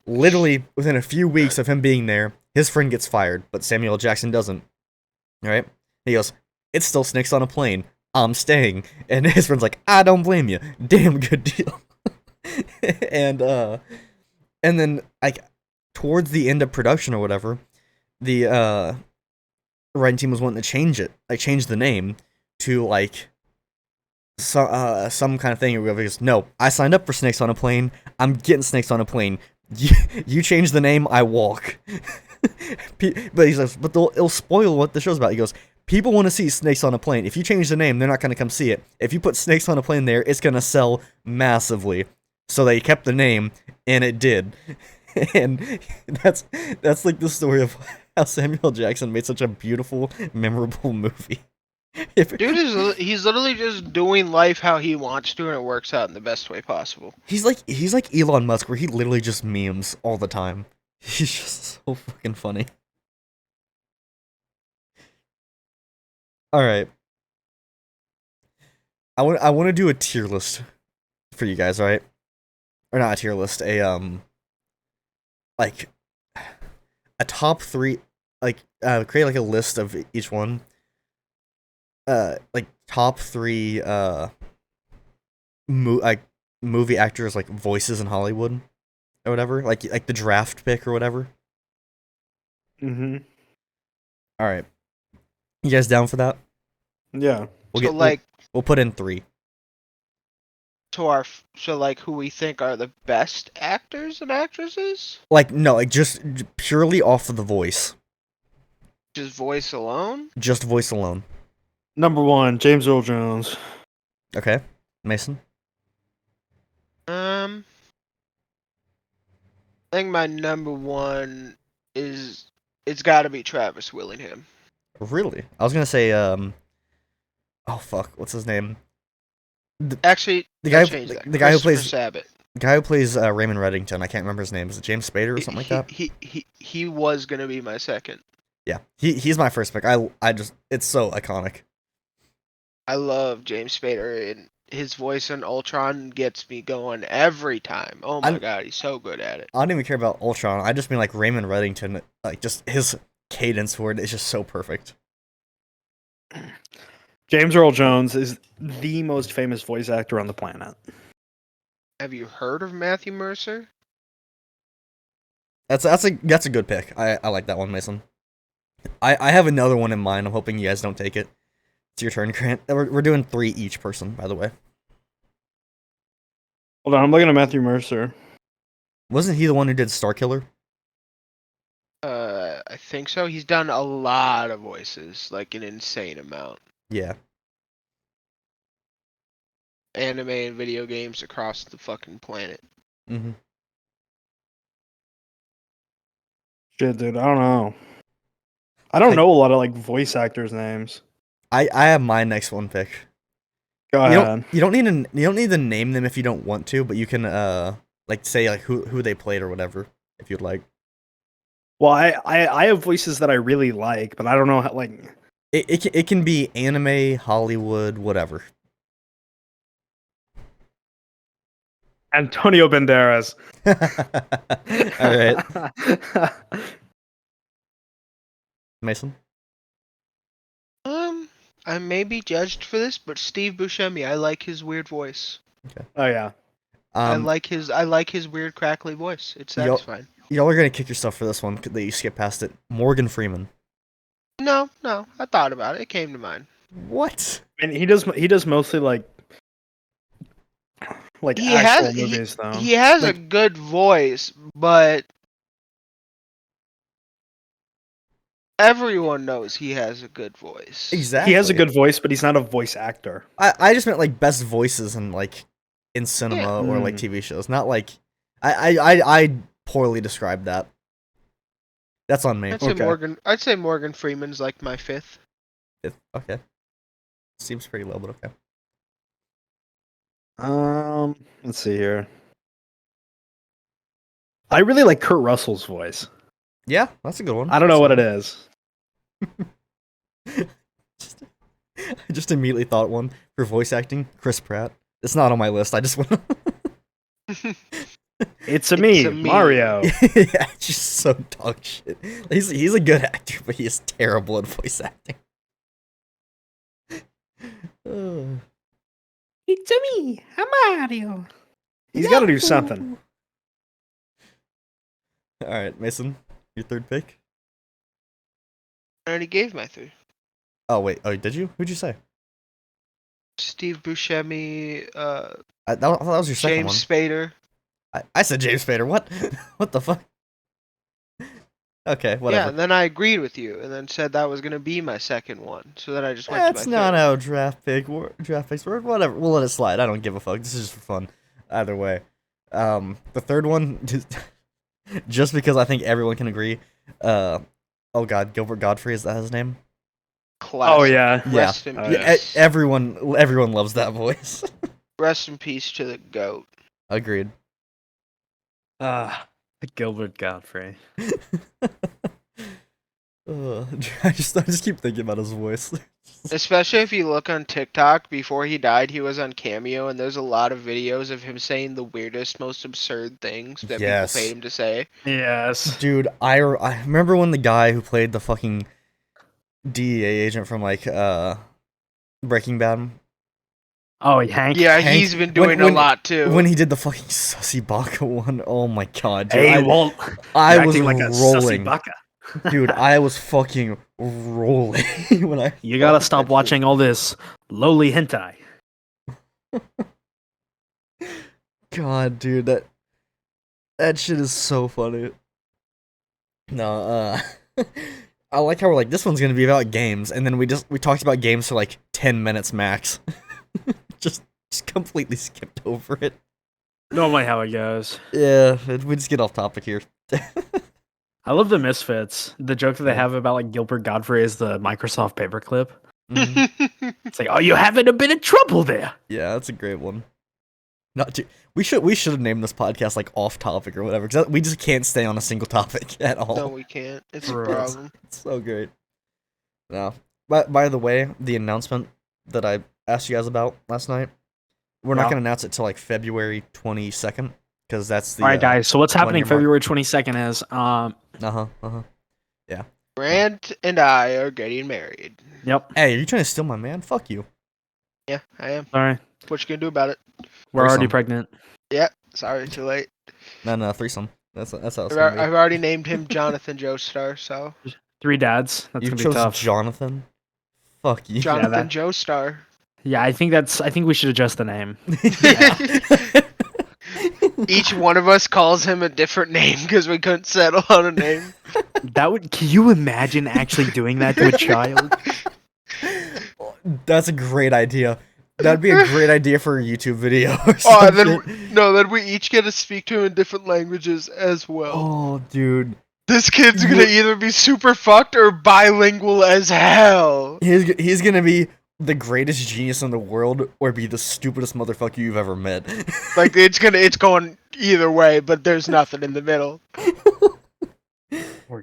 Literally within a few weeks of him being there, his friend gets fired, but Samuel L. Jackson doesn't. Right? He goes, "It's still Snakes on a Plane. I'm staying." And his friend's like, "I don't blame you. Damn good deal." and and then like towards the end of production or whatever, the writing team was wanting to change it, like change the name to like some kind of thing. Or whatever. He goes, "No, I signed up for Snakes on a Plane. I'm getting Snakes on a Plane. You change the name, I walk." But he says, "But it'll spoil what the show's about." He goes, "People want to see Snakes on a Plane. If you change the name, they're not going to come see it. If you put Snakes on a Plane there, it's going to sell massively." So they kept the name, and it did. And that's like the story of how Samuel Jackson made such a beautiful, memorable movie. He's literally just doing life how he wants to, and it works out in the best way possible. He's like Elon Musk, where he literally just memes all the time. He's just so fucking funny. All right, I want to do a tier list for you guys, all right? Or not a tier list, like a top three, like create like a list of each one. Like top three like movie actors like voices in Hollywood or whatever, like the draft pick or whatever. Mm-hmm. All right, you guys down for that? Yeah. We'll So get like we'll put in three. so like who we think are the best actors and actresses? Like no, like just purely off of the voice, Just voice alone? just voice alone. Number 1, James Earl Jones. Okay, Mason. I think my number one is it's got to be Travis Willingham. Really? I was gonna say oh fuck, what's his name? Actually, The guy, change that. the guy who Christopher plays Sabat. the guy who plays Raymond Reddington. I can't remember his name. Is it James Spader or something like that? He was gonna be my second. Yeah, he's my first pick. I just it's so iconic. I love James Spader, and his voice in Ultron gets me going every time. Oh my god, he's so good at it. I don't even care about Ultron. I just mean like Raymond Reddington. Like just his cadence for it is just so perfect. James Earl Jones is the most famous voice actor on the planet. Have you heard of Matthew Mercer? That's a good pick. I like that one, Mason. I have another one in mind. I'm hoping you guys don't take it. It's your turn, Grant. We're doing 3 each person, by the way. Hold on, I'm looking at Matthew Mercer. Wasn't he the one who did Starkiller? I think so. He's done a lot of voices, like an insane amount. Yeah. Anime and video games across the fucking planet. Mm-hmm. Shit, dude, I don't know. I don't know a lot of like voice actors' names. I have my next one pick. Go ahead. You don't need to name them if you don't want to, but you can like say like who they played or whatever if you'd like. Well, I have voices that I really like, but I don't know how like It can be anime, Hollywood, whatever. Antonio Banderas. All right, Mason. I may be judged for this, but Steve Buscemi, I like his weird voice. Oh yeah. I like his weird crackly voice. It's satisfying. Y'all are gonna kick yourself for this one that you skipped past it. Morgan Freeman. No, I thought about it. It came to mind. What? And he does mostly like He actual has movies though. he has a good voice, but everyone knows he has a good voice. Exactly. He has a good voice, but he's not a voice actor. I just meant like best voices in cinema Yeah. or like TV shows. Not like I poorly described that. That's on me. I'd say Morgan Freeman's like my fifth. Okay. Seems pretty low, but okay. Let's see here. I really like Kurt Russell's voice. Yeah, that's a good one. I don't know what it is. I just immediately thought one for voice acting. Chris Pratt. It's not on my list. I just went. It's a me, Mario. Yeah, just so dog shit. He's a good actor, but he is terrible at voice acting. It's a me, a Mario. He's got to do something. All right, Mason, your third pick. I already gave my three. Oh wait, did you? Who'd you say? Steve Buscemi, I thought that was your second James one. Spader. I said James Spader. What? What the fuck? Okay, whatever. Yeah, and then I agreed with you, and then said that was gonna be my second one. So then I just went to my That's not third. how draft picks work. Whatever. We'll let it slide. I don't give a fuck. This is just for fun. Either way. The third one, just because I think everyone can agree. Oh god, Gilbert Godfrey, is that his name? Classic. Oh yeah. Rest in Yeah, peace. everyone loves that voice. Rest in peace to the goat. Agreed. Gilbert Godfrey. I just keep thinking about his voice. Especially if you look on TikTok, before he died, he was on Cameo, and there's a lot of videos of him saying the weirdest, most absurd things that Yes. people paid him to say. Yes. Dude, I remember when the guy who played the fucking DEA agent from like Breaking Bad. Oh, Hank. Yeah, Hank- he's been doing when- a lot too. When he did the fucking Sussy Baka one, oh my god, dude. Hey, Walt. I you're was acting like a rolling. sussy baka. Dude, I was fucking rolling when I. You gotta stop watching all this lowly hentai. God, dude, that shit is so funny. No, I like how we're like, this one's gonna be about games, and then we talked about games for like 10 minutes max. just completely skipped over it. Normally how it goes. Yeah, we just get off topic here. I love the Misfits. The joke that they have about like Gilbert Godfrey is the Microsoft paperclip. Mhm. It's like, oh, you having a bit of trouble there. Yeah, that's a great one. Not too. We should have named this podcast like off topic or whatever, because we just can't stay on a single topic at all. No, we can't. It's a Right. problem. It's so great. No. But by the way, the announcement that I asked you guys about last night, we're not Yeah. going to announce it till like February 22nd, because that's the. All right, guys. So what's happening one-year February 22nd is Grant and I are getting married. Yep. Hey, are you trying to steal my man? Fuck you. Yeah, I am. Sorry. What you gonna do about it? We're already Threesome. pregnant. Yeah, sorry, too late. No, threesome. That's how it's I've, going to I've already named him Jonathan Joestar, so 3 dads. That's be. You gonna be chose tough. Jonathan? Fuck you. Jonathan that- Joestar. Yeah, I think we should adjust the name. Each one of us calls him a different name because we couldn't settle on a name. Can you imagine actually doing that to a child? That's a great idea. That'd be a great idea for a YouTube video or Oh, something. then we each get to speak to him in different languages as well. Oh, dude. This kid's gonna either be super fucked or bilingual as hell. He's gonna be the greatest genius in the world or be the stupidest motherfucker you've ever met. Like it's going either way, but there's nothing in the middle.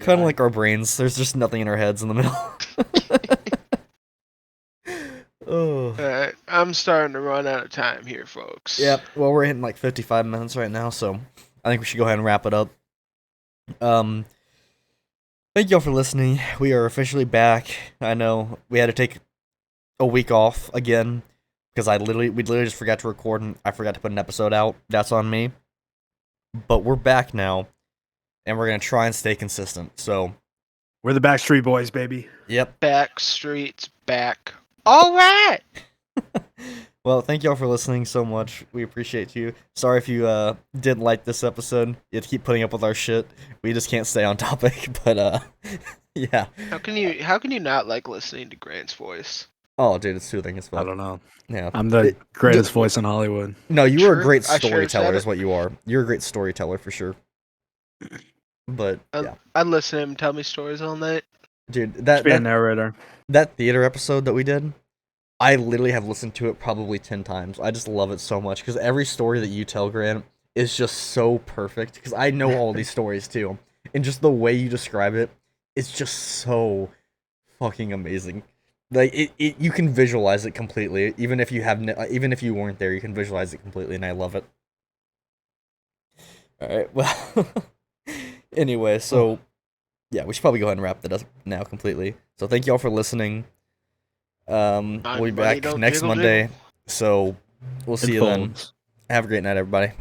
Kind of like our brains. There's just nothing in our heads in the middle. Oh. Alright, I'm starting to run out of time here, folks. Yep. Well, we're hitting like 55 minutes right now, so I think we should go ahead and wrap it up. Thank y'all for listening. We are officially back. I know we had to take a week off again, because we literally just forgot to record and I forgot to put an episode out. That's on me. But we're back now, and we're gonna try and stay consistent. So, We're the Backstreet Boys, baby. yep. Backstreet's back. All right. Well, thank y'all for listening so much. We appreciate you. Sorry if you didn't like this episode. You have to keep putting up with our shit. We just can't stay on topic. But yeah. How can you not like listening to Grant's voice? Oh, dude, it's soothing as I fuck. don't know. Yeah. I'm the greatest voice in Hollywood. No, you are a True. great I sure storyteller, said is it. what you are. You're a great storyteller for sure. But yeah, I'd listen to him tell me stories all night. dude, Just be a narrator. that theater episode that we did, I literally have listened to it probably 10 times. I just love it so much because every story that you tell, Grant, is just so perfect. Because I know all these stories too, and just the way you describe it, it's just so fucking amazing. Like you can visualize it completely, even if you weren't there, you can visualize it completely, and I love it. All right, well, anyway, so yeah, we should probably go ahead and wrap that up now completely. So thank y'all for listening. We'll be Money back don't next jiggle Monday. jiggle. So we'll see you then. Headphones. Have a great night, everybody.